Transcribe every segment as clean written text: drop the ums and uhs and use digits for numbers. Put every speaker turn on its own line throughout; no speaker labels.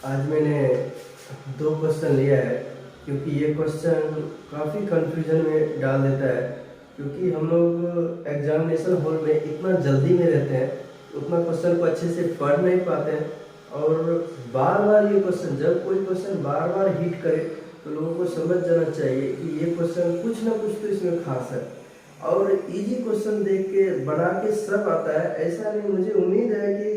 आज मैंने दो क्वेश्चन लिया है क्योंकि ये क्वेश्चन काफ़ी कंफ्यूजन में डाल देता है। क्योंकि हम लोग एग्जामिनेशन हॉल में इतना जल्दी में रहते हैं, उतना क्वेश्चन को अच्छे से पढ़ नहीं पाते हैं। और बार बार ये क्वेश्चन, जब कोई क्वेश्चन बार बार हिट करे तो लोगों को समझ जाना चाहिए कि ये क्वेश्चन कुछ ना कुछ तो इसमें खास है। और इजी क्वेश्चन देख के बना के सब आता है ऐसा नहीं। मुझे उम्मीद है कि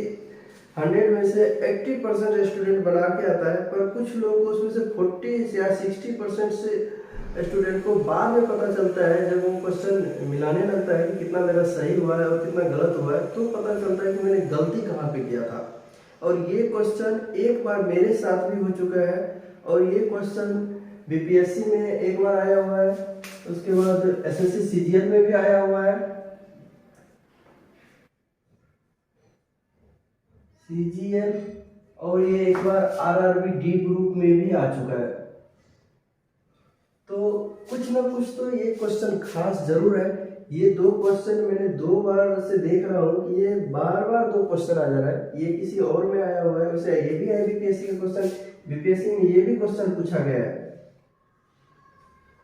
100 में से 80% स्टूडेंट बना के आता है, पर कुछ लोग को उसमें से 40 या 60% से स्टूडेंट को बाद में पता चलता है, जब वो क्वेश्चन मिलाने लगता है कि कितना मेरा सही हुआ है और कितना गलत हुआ है, तो पता चलता है कि मैंने गलती कहाँ पे किया था। और ये क्वेश्चन एक बार मेरे साथ भी हो चुका है, और ये क्वेश्चन बीपीएससी में एक बार आया हुआ है, उसके बाद एसएससी सीजीएल में भी आया हुआ है, सीजीएल, और ये एक बार आरआरबी डी ग्रुप में भी आ चुका है। तो कुछ ना कुछ तो ये क्वेश्चन खास जरूर है। ये दो क्वेश्चन मैंने 2 बार से देख रहा हूँ कि ये बार बार 2 क्वेश्चन आ जा रहा है। ये किसी और में आया हुआ है, वैसे ये भी है बीपीएससी का क्वेश्चन, बीपीएससी में ये भी क्वेश्चन पूछा गया है,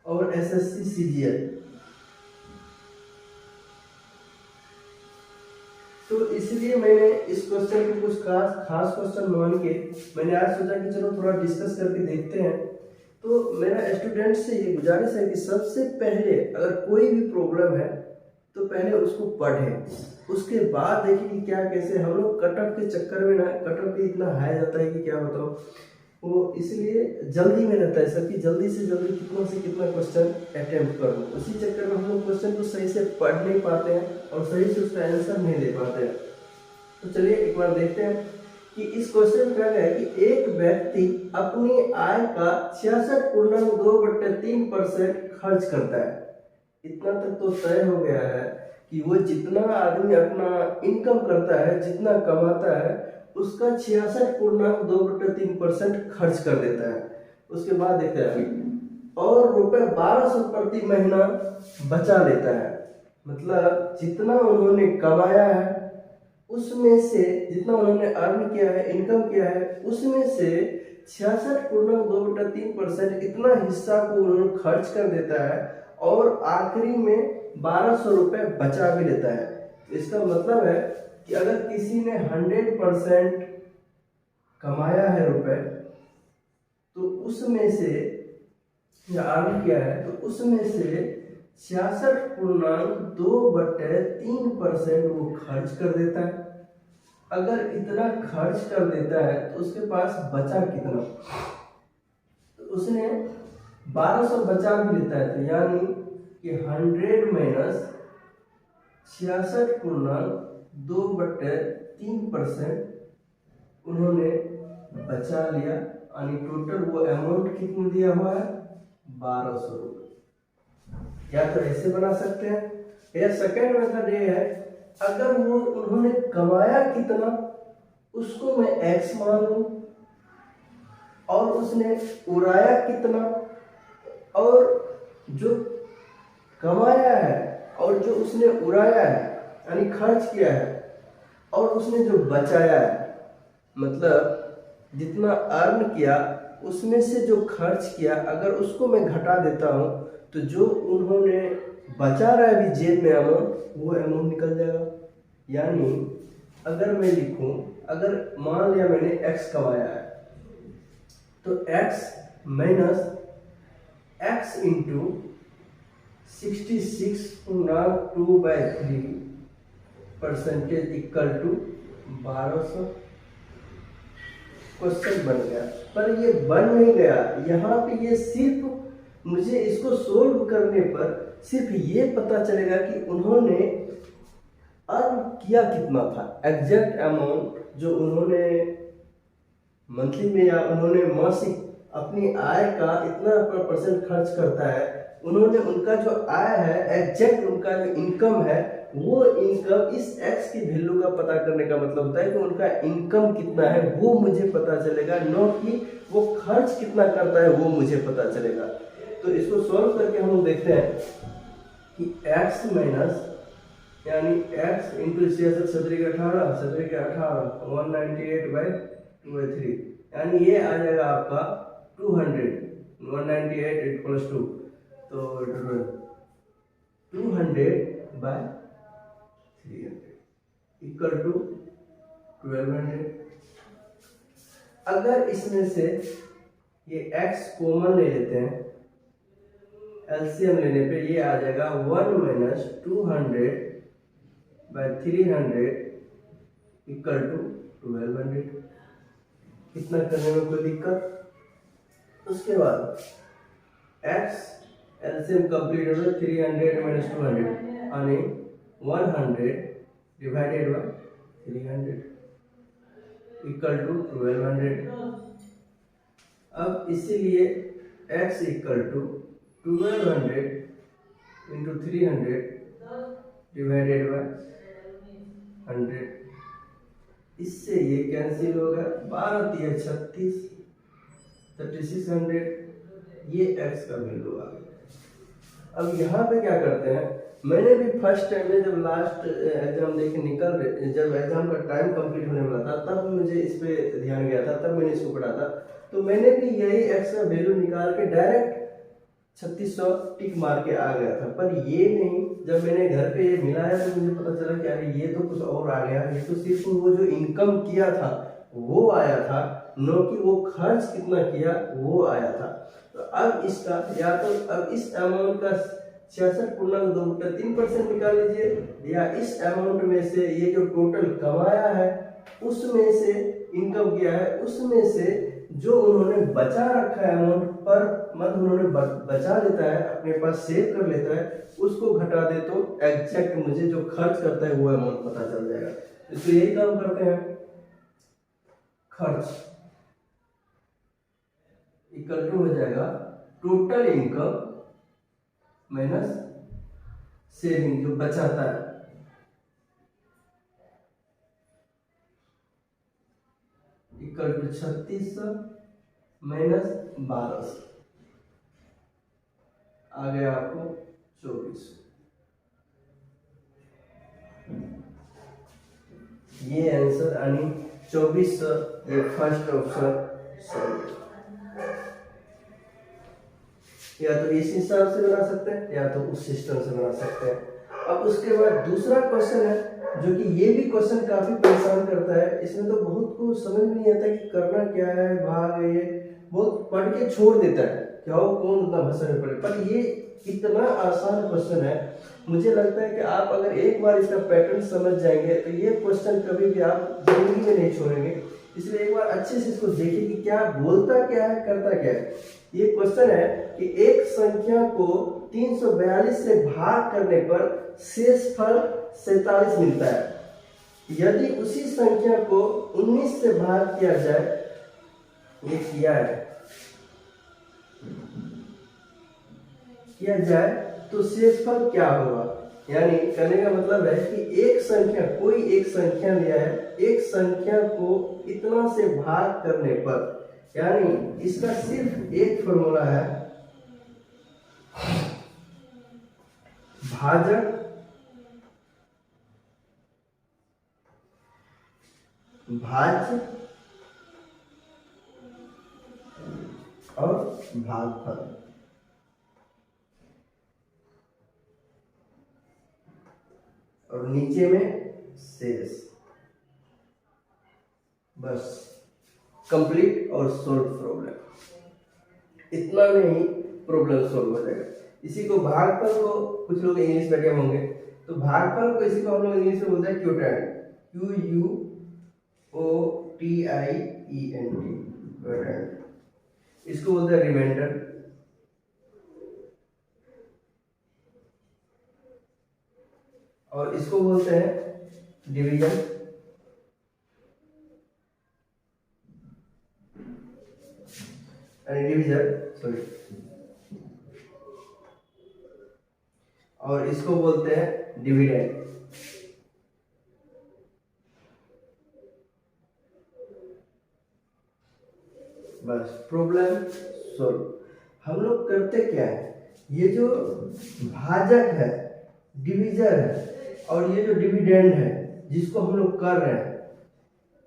और एसएससी सीजीएल। तो इसलिए मैंने इस क्वेश्चन को कुछ खास क्वेश्चन मान के मैंने आज सोचा कि चलो थोड़ा डिस्कस करके देखते हैं। तो मेरा स्टूडेंट से ये गुजारिश है कि सबसे पहले अगर कोई भी प्रॉब्लम है तो पहले उसको पढ़ें, उसके बाद देखिए कि क्या कैसे। हम लोग कट ऑफ के चक्कर में ना, कट ऑफ भी इतना हाई जाता है कि क्या बताओ, वो इसलिए जल्दी में रहता है सब कि जल्दी से जल्दी कितना से कितना क्वेश्चन अटेम्प्ट कर लो। उसी चक्कर में हम लोग क्वेश्चन को सही से पढ़ नहीं पाते हैं और सही से उसका आंसर नहीं दे पाते हैं। तो चलिए एक बार देखते हैं कि इस क्वेश्चन में क्या है कि एक व्यक्ति अपनी आय का 66.2/3% खर्च करता है। इतना तक तो तय हो गया है कि वो जितना आदमी अपना इनकम करता है, जितना कमाता है, उसका 66.2/3% खर्च कर देता है। उसके बाद देखते हैं और रुपए 1200 प्रति महीना बचा लेता है। मतलब जितना उन्होंने कमाया है उसमें से, जितना उन्होंने अर्न किया है, इनकम किया है, उसमें से 66.2/3% इतना हिस्सा को उन्होंने खर्च कर देता है और आखिरी में 1200 रुपए बचा भी लेता है। इसका मतलब है कि अगर किसी ने 100% कमाया है रुपए, तो उसमें से या अर्न किया है, तो उसमें से 66.2/3% वो खर्च कर देता है। अगर इतना खर्च कर देता है तो उसके पास बचा कितना, तो उसने 1200 बचा भी लेता है, तो यानी कि 100 माइनस 66.2/3% उन्होंने बचा लिया, यानी टोटल वो अमाउंट कितना दिया हुआ है, 1200 रुपये। या तो ऐसे बना सकते हैं, या सेकेंड मेथड ये है, अगर वो उन्होंने कमाया कितना उसको मैं x मान लूं, और उसने उड़ाया कितना, और जो कमाया है और जो उसने उड़ाया है यानी खर्च किया है, और उसने जो बचाया है, मतलब जितना अर्न किया उसमें से जो खर्च किया, अगर उसको मैं घटा देता हूं तो जो उन्होंने बचा रहा है अभी जेब में अमाउंट, वो अमाउंट निकल जाएगा। यानी अगर मैं लिखूं, अगर मान लिया मैंने x कमाया है, तो x minus x into 66.2/3% equal to 1200। Question बन गया, पर ये बन नहीं गया। यहाँ पे ये सिर्फ मुझे इसको सोल्व करने पर सिर्फ ये पता चलेगा कि उन्होंने अर्न किया कितना था। एग्जैक्ट अमाउंट जो उन्होंने मंथली में या उन्होंने मासिक अपनी आय का इतना % खर्च करता है, उन्होंने उनका जो आय है, एग्जैक्ट उनका जो इनकम है, वो इनकम इस x की वैल्यू का पता करने का मतलब होता है कि उनका इनकम कितना है वो मुझे पता चलेगा, नॉट कि वो खर्च कितना करता है वो मुझे पता चलेगा। तो इसको सॉल्व करके हम देखते हैं कि x माइनस यानी x इंटू 66 18 198/2/3 यानी ये आ जाएगा आपका 200, 198 इक्वल्स टू, तो 200/300 इक्वल टू 1200। अगर इसमें से ये x कॉमन ले लेते हैं, एलसीएम लेने पे ये आ जाएगा 1 - 200/300 इक्वल टू 1200। इतना करने में कोई दिक्कत? उसके बाद x एलसीएम कंप्लीट हो गया, 300 - 200 यानी 100/300 इक्वल टू 1200। अब इसीलिए x equal to 1200 into 300 divided by 100। इससे ये कैंसिल हो गया, 12 × 36, 3600, ये x का वैल्यू आ गया। अब यहाँ पे क्या करते हैं, मैंने भी फर्स्ट टाइम में जब लास्ट एग्जाम देके जब एग्जाम का टाइम कंप्लीट होने वाला था तब मुझे इस पे ध्यान गया था, तब मैंने इसको पढ़ा था। तो मैंने भी यही x का वैल्यू निकाल के डायरेक्ट 3600 टिक मार के आ गया था। पर ये नहीं, जब मैंने घर पे ये मिलाया तो मुझे पता चला कि अरे ये तो कुछ और आ गया, ये तो सिर्फ वो जो इनकम किया था वो आया था, नो कि वो खर्च कितना किया वो आया था। तो अब इसका या तो अब इस अमाउंट का 66.2 निकाल लीजिए, या इस अमाउंट में से ये जो टोटल कमाया है उसमें से, इनकम किया है उसमें से जो उन्होंने बचा रखा है अमाउंट पर मतलब उन्होंने बचा लेता है, अपने पास सेव कर लेता है, उसको घटा दे तो एग्जैक्ट मुझे जो खर्च करता है वो अमाउंट पता चल जाएगा। तो यही काम करते हैं, खर्च इक्वल टू हो जाएगा टोटल इनकम माइनस सेविंग जो बचाता है, इक्वल टू 3600 माइनस 1200 आ गया आपको 2400। ये आंसर यानी 2400 ये फर्स्ट ऑप्शन सही है। या तो इस हिसाब से बना सकते हैं या तो उस सिस्टम से बना सकते हैं। अब उसके बाद दूसरा क्वेश्चन है जो कि ये भी क्वेश्चन काफी परेशान करता है। इसमें तो बहुत को समझ नहीं आता कि करना क्या है, भाग ये बहुत पढ़ के छोड़ देता है, क्या हो कौन उतना भसड़ में पड़े। पर ये इतना आसान क्वेश्चन है, मुझे लगता है कि आप अगर एक बार इसका पैटर्न समझ जाएंगे तो ये क्वेश्चन कभी भी आप जिंदगी में नहीं छोड़ेंगे। इसलिए एक बार अच्छे से इसको देखिए कि क्या बोलता क्या है, करता क्या है। ये क्वेश्चन है कि एक संख्या को 342 से भाग करने पर शेषफल 47 मिलता है। यदि उसी संख्या को 19 से भाग किया जाए, ये किया जाए तो शेषफल क्या होगा। यानी कहने का मतलब है कि एक संख्या, कोई एक संख्या लिया है, एक संख्या को इतना से भाग करने पर, यानी इसका सिर्फ एक फॉर्मूला है, भाजक भाज्य और भागफल। और नीचे में शेष। बस कंप्लीट और सोल्व प्रॉब्लम, इतना में ही प्रॉब्लम सोल्व हो जाएगा। इसी को भागफल को कुछ लोग इंग्लिश मीडियम होंगे तो भागफल को इसी को हम लोग इंग्लिश में बोलते हैं क्वोटिएंट, QUOTIENT क्वोटिएंट। इसको बोलते हैं रिमाइंडर। और इसको बोलते हैं डिवीजन। सॉरी। और इसको बोलते हैं डिविडेंड। बस प्रॉब्लम सॉल्व। हम लोग करते क्या है, ये जो भाजक है, डिवीजर है और ये जो डिविडेंड है जिसको हम लोग कर रहे हैं,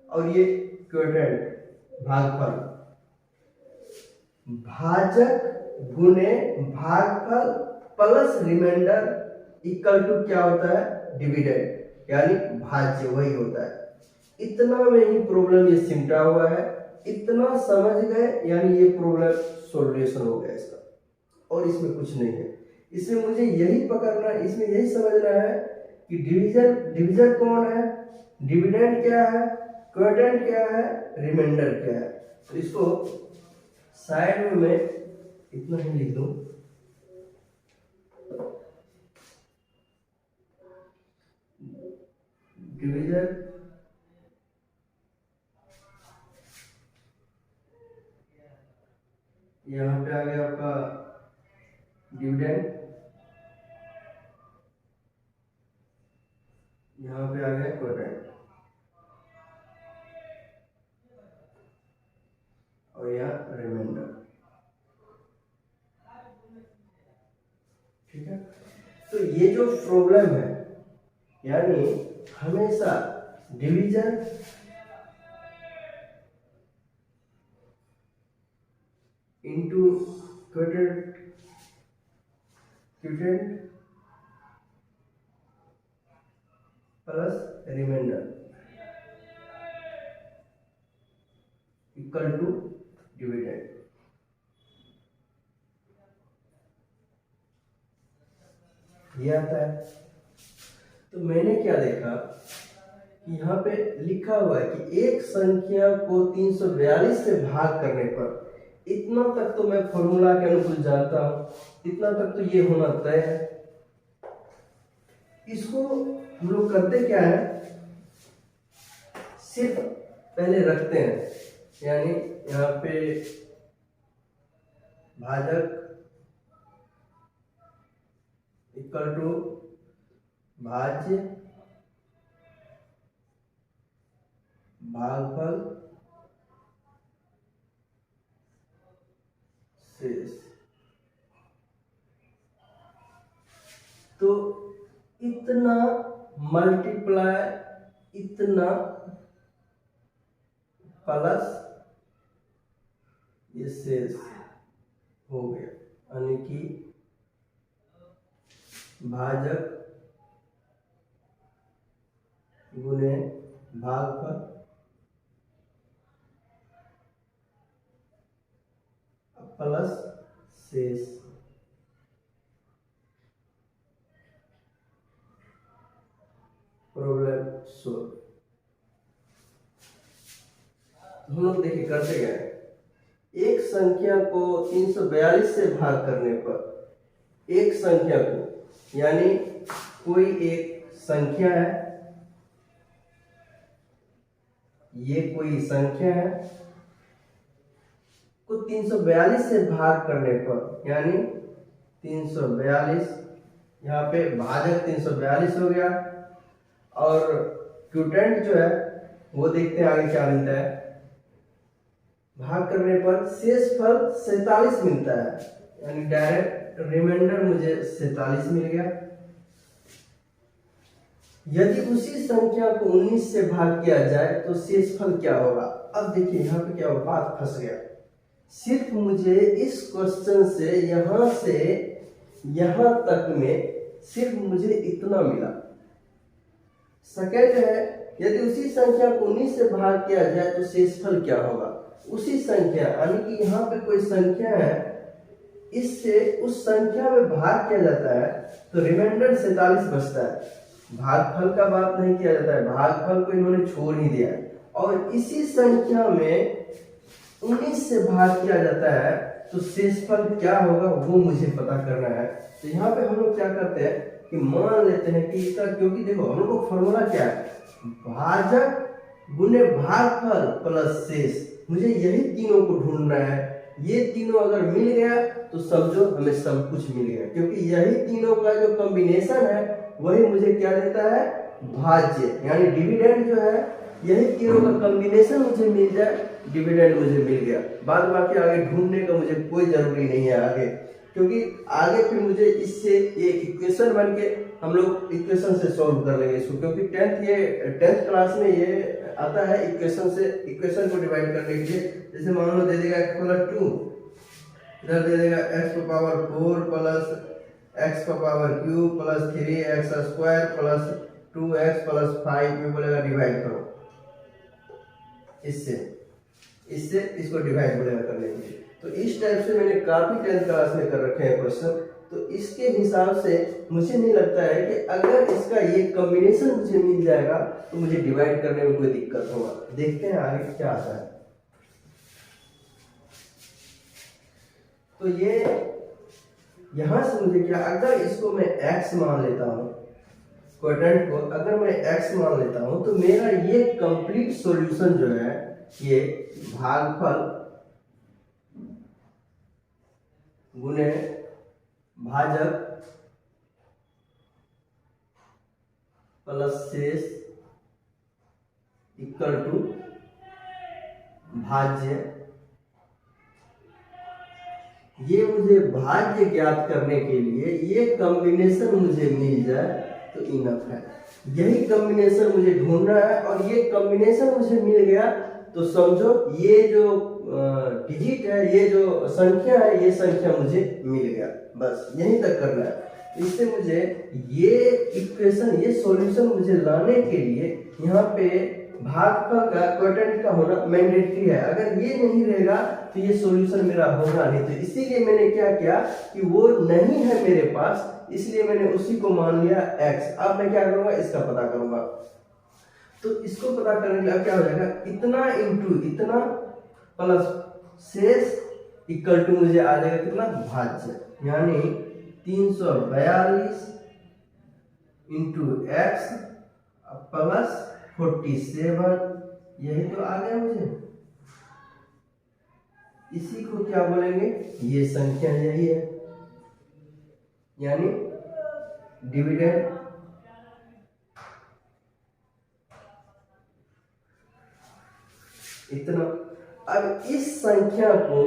और ये क्वोटिएंट, भागफल, भाजक गुने भागफल प्लस रिमाइंडर इक्वल टू क्या होता है, डिविडेंड यानी भाज्य, वही होता है। इतना में ही प्रॉब्लम ये सिमटा हुआ है, इतना समझ गए यानी ये प्रॉब्लम सॉल्यूशन हो गया इसका, और इसमें कुछ नहीं है। इसमें मुझे यही पकड़ना, इसमें यही समझना है कि डिवीजन कौन है, डिविडेंड क्या है, क्वोटिएंट क्या है, रिमाइंडर क्या है। तो इसको साइड में मैं इतना ही लिख दूं, डिवीजन यहाँ पे आ गया आपका डिविडेंड, यहाँ पे आ गया क्वोटिएंट, और यहाँ रिमाइंडर। ठीक है, तो ये जो प्रॉब्लम है यानी हमेशा division into quotient plus remainder equal to dividend. ये आता है। तो मैंने क्या देखा कि यहाँ पे लिखा हुआ है कि एक संख्या को 342 से भाग करने पर, इतना तक तो मैं फॉर्मूला के अनुकूल जानता हूं, इतना तक तो ये होना तय है। इसको हम लोग करते क्या है, सिर्फ पहले रखते हैं, यानी यहाँ पे भाजक इक्वल टू भाज्य भागफल शेष। तो इतना मल्टीप्लाई इतना प्लस ये शेष हो गया, यानी कि भाजक गुने भागफल प्लस शेष। Problem solve. हम लोग देखिए करते क्या है, एक संख्या को 342 से भाग करने पर, एक संख्या को यानी कोई एक संख्या है, ये कोई संख्या है को 342 से भाग करने पर, यानी 342, यहाँ पे भाजक 342 हो गया, और क्वोटिएंट जो है वो देखते हैं आगे क्या मिलता है। भाग करने पर शेषफल 47 मिलता है, यानी डायरेक्ट रिमाइंडर मुझे 47 मिल गया। यदि उसी संख्या को 19 से भाग किया जाए तो शेषफल क्या होगा। अब देखिए यहाँ पे क्या हुआ, बात फंस गया। सिर्फ मुझे इस क्वेश्चन से यहां तक में सिर्फ मुझे इतना मिला। सेकंड है, यदि उसी संख्या को 19 से भाग किया जाए तो शेषफल क्या होगा। उसी संख्या यानी कि यहाँ पे कोई संख्या है, इससे उस संख्या में भाग किया जाता है तो रिमाइंडर 47 बचता है। भागफल का बात नहीं किया जाता है, भागफल को इन्होंने छोड़ ही दिया है। और इसी संख्या में 19 से भाग किया जाता है तो शेषफल क्या होगा वो मुझे पता करना है। तो यहाँ पे हम लोग क्या करते हैं कि मान लेते हैं कि इसका, क्योंकि देखो हम लोग को फॉर्मूला क्या है, भाजक गुने भागफल प्लस शेष। मुझे यही तीनों को ढूंढना है। ये तीनों अगर मिल गया तो समझो हमें सब कुछ मिल गया, क्योंकि यही तीनों का जो कॉम्बिनेशन है वही मुझे क्या देता है, भाज्य यानी डिविडेंड जो है, यही तीनों का कॉम्बिनेशन मुझे मिल जाए, डिविडेंड मुझे मिल गया। बाद बाकी आगे ढूंढने का मुझे कोई जरूरी नहीं है आगे, क्योंकि आगे फिर मुझे इससे एक इक्वेशन बन के हम लोग इक्वेशन से सॉल्व कर लेंगे इसको, क्योंकि टेंथ क्लास में ये आता है इक्वेशन से, इक्वेशन को डिवाइड करने के लिए। जैसे मान लो दे देगा x+2, इधर दे देगा x⁴ plus x⁴³ plus 3x² plus 2x plus 5 में बोलेगा डिवाइड करो, इससे इसको डिवाइड बोलेगा करने के लिए। तो इस टाइप से मैंने काफी 10th क्लास में कर रखे हैं क्वेश्चन। तो इसके हिसाब से मुझे नहीं लगता है कि अगर इसका ये कॉम्बिनेशन मुझे मिल जाएगा तो मुझे डिवाइड करने में कोई दिक्कत होगा। देखते हैं आगे क्या आता है। तो ये यहां से मुझे क्या, अगर इसको मैं x मान लेता हूं, क्वाड्रेंट को अगर मैं x मान लेता हूं, तो मेरा ये कंप्लीट सॉल्यूशन जो है ये भागफल गुणे भाजक प्लस शेष इक्वल टू भाज्य, ये मुझे भाज्य ज्ञात करने के लिए ये कॉम्बिनेशन मुझे मिल जाए तो इनफ है। यही कॉम्बिनेशन मुझे ढूंढना है और ये कॉम्बिनेशन मुझे मिल गया तो समझो ये जो डिजिट है, ये जो संख्या है, ये संख्या मुझे मिल गया। बस यहीं तक करना है। इससे मुझे ये इक्वेशन, ये सॉल्यूशन मुझे लाने के लिए यहाँ पे भागफल का क्वोटिएंट का होना मैंडेटरी है। अगर ये नहीं रहेगा तो ये सॉल्यूशन मेरा होगा नहीं। तो इसीलिए मैंने क्या किया कि वो नहीं है मेरे पास, इसलिए मैंने उसी को मान लिया x। अब मैं क्या करूंगा, इसका पता करूंगा। तो इसको पता करने के लिए क्या हो जाएगा, इतना इंटू इतना प्लस शेष इक्वल टू मुझे आ जाएगा कितना, भाज्य, यानी 342 इंटू x प्लस 47, यही तो आ गया मुझे। इसी को क्या बोलेंगे, ये संख्या यही है, यानी डिविडेंड इतना। अब इस संख्या को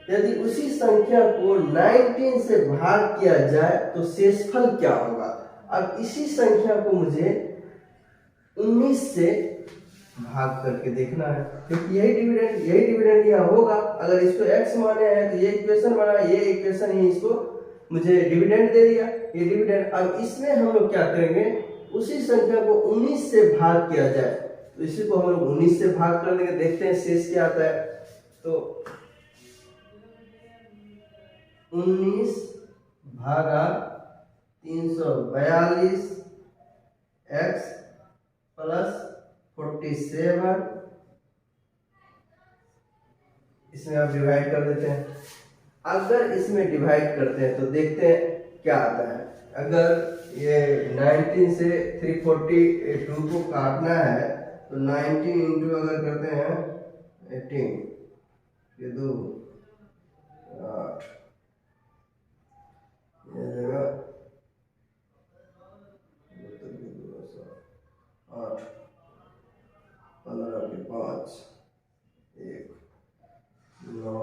यदि उसी संख्या को 19 से भाग किया जाए तो शेषफल क्या होगा। अब इसी संख्या को मुझे 19 से भाग करके देखना है, क्योंकि यही डिविडेंड यहाँ होगा। अगर इसको x माने हैं तो ये इक्वेशन बना, ये इक्वेशन ही इसको मुझे डिविडेंड दे दिया, ये डिविडेंड। अब इसमें हम लोग क्या करेंगे, उसी संख्या को 19 से भाग किया जाए, तो इसी को हम लोग 19 से भाग कर देंगे, देखते हैं शेष क्या आता है। तो 19 भागा 342 x प्लस 47, इसमें आप डिवाइड कर देते हैं। अगर इसमें डिवाइड करते हैं तो देखते हैं क्या आता है। अगर ये 19 से 342 को काटना है तो 19 इंटू अगर करते हैं 18, ये 2 8, ये जगह 8 15 के 5 1 9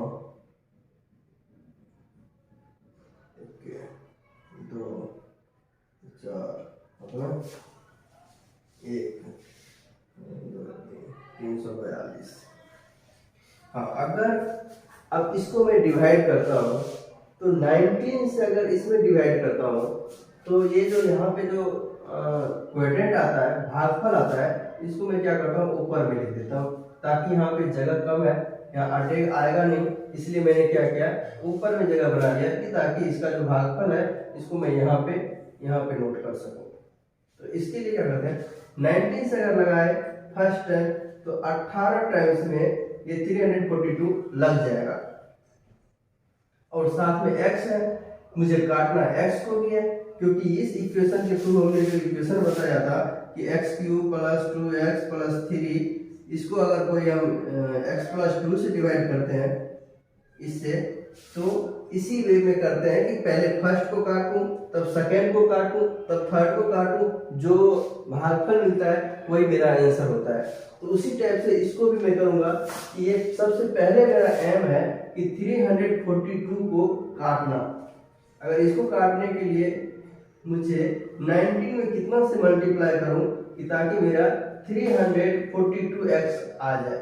2 4 अपना 1 342। हाँ, अगर अब इसको मैं डिवाइड करता हूँ तो 19 से अगर इसमें डिवाइड करता हूँ तो ये जो यहाँ पे जो क्वोटिएंट आता है, भागफल आता है, इसको मैं क्या करता हूँ ऊपर में लिख देता हूँ, ताकि यहाँ पे जगह कम है, यहाँ आएगा नहीं, इसलिए मैंने क्या किया ऊपर में जगह बना दिया कि ताकि इसका जो भागफल है इसको मैं यहाँ पे नोट कर सकूँ। तो इसके लिए क्या करते हैं, 19 से अगर लगाए फर्स्ट टाइम तो 18 टाइम्स में ये 342 लग जाएगा, और साथ में x है, मुझे काटना x को भी है, क्योंकि इस इक्वेशन के थ्रू हमने जो इक्वेशन बताया था कि x³ प्लस 2x प्लस 3, इसको अगर कोई हम x प्लस 2 से डिवाइड करते हैं इससे, तो इसी वे में करते हैं कि पहले फर्स्ट को काटूं, तब सेकेंड को काटूं, तब थर्ड को काटूं, जो भागफल मिलता है वही मेरा आंसर होता है। तो उसी टाइप से इसको भी मैं करूंगा कि ये सबसे पहले मेरा एम है कि 342 को काटना। अगर इसको काटने के लिए मुझे 19 में कितना से मल्टीप्लाई करूं कि ताकि मेरा 342x आ जाए,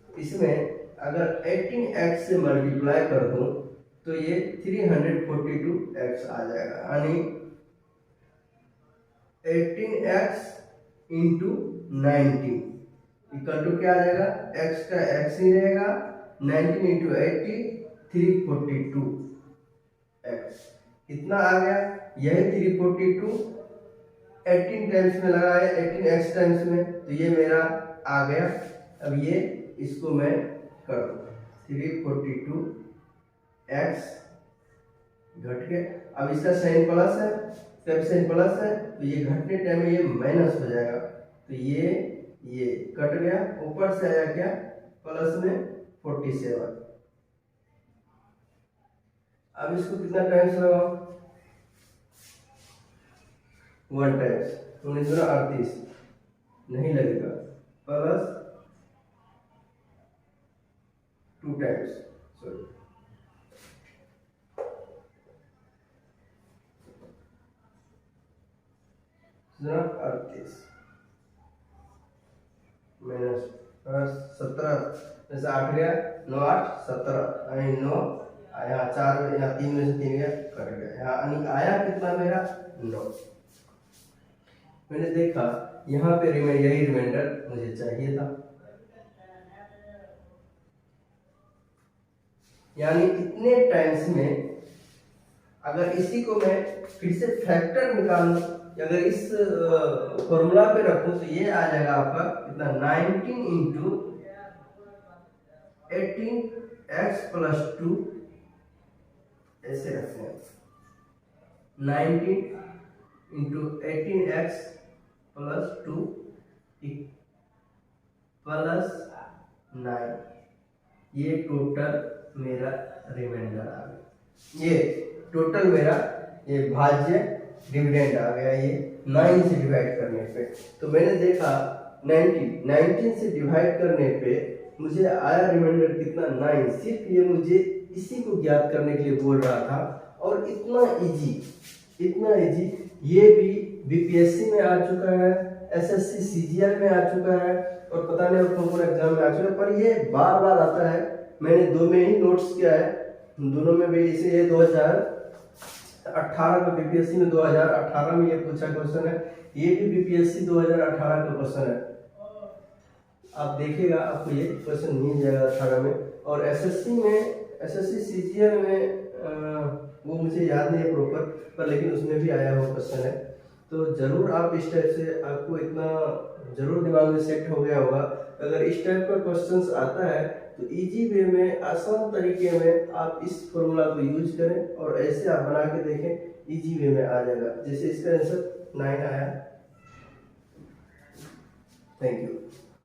इसमें अगर 18x से मल्टीप्लाई कर दूं तो ये 342x आ जाएगा, यानी 18x इंटू 19 इक्वल टू क्या आ जाएगा, x का x ही रहेगा, 19 इंटू 80 342x कितना आ गया, यही 342 18 टाइम्स में लगा है, 18x टाइम्स में, तो ये मेरा आ गया। अब ये इसको मैं कर दूँ 342x घट के, अब इसका साइन प्लस है, जब साइन प्लस है तो ये घटने टाइम में ये माइनस हो जाएगा, तो ये कट गया, ऊपर से आया क्या प्लस में 47। अब इसको कितना टाइम्स लगाओ, 1 टाइम्स, 1938 नहीं लगेगा, प्लस 2 टाइम्स, सॉरी 38 माइनस 17, जैसे 8 गया, 9 8 17, यानी 9 यहाँ 4 में, यहाँ 3 में से 3 गया, कट गया, यहाँ आया कितना मेरा 9। मैंने देखा यहाँ पे यही रिमाइंडर मुझे चाहिए था, यानी इतने टाइम्स में अगर इसी को मैं फिर से फैक्टर निकालूं, अगर इस फॉर्मूला पे रखूं तो ये आ जाएगा आपका कितना, 19 इंटू 18x प्लस 2, ऐसे रखते हैं, 19 इंटू 18x प्लस 2 प्लस 9, ये टोटल मेरा रिमाइंडर आ गया, ये टोटल मेरा ये भाज्य डिविडेंड आ गया, ये 9 से डिवाइड करने पे। तो मैंने देखा 19 से डिवाइड करने पे मुझे आया रिमाइंडर कितना, 9। सिर्फ ये मुझे इसी को ज्ञात करने के लिए बोल रहा था, और इतना इजी ये भी बीपीएससी में आ चुका है, एसएससी सीजीएल में आ चुका है, और पता नहीं और कौन एग्जाम में आ चुका है, पर ये बार बार आता है। मैंने 2 में ही नोट्स किया है, दोनों में भी इसे, ये 2018 का बीपीएससी में 2018 में ये पूछा क्वेश्चन है, ये भी बीपीएससी 2018 का क्वेश्चन है, आप देखिएगा आपको ये क्वेश्चन मिल जाएगा 18 में। और एसएससी में, एसएससी सीजीएल में वो मुझे याद नहीं है प्रॉपर, पर लेकिन उसमें भी आया हुआ क्वेश्चन है। तो जरूर आप इस टाइप से, आपको इतना जरूर दिमाग में सेट हो गया होगा, अगर इस टाइप का क्वेश्चंस आता है तो इजी वे में, आसान तरीके में आप इस फॉर्मूला को यूज करें और ऐसे आप बना के देखें, इजी वे में आ जाएगा। जैसे इसका आंसर 9 आया। Thank you.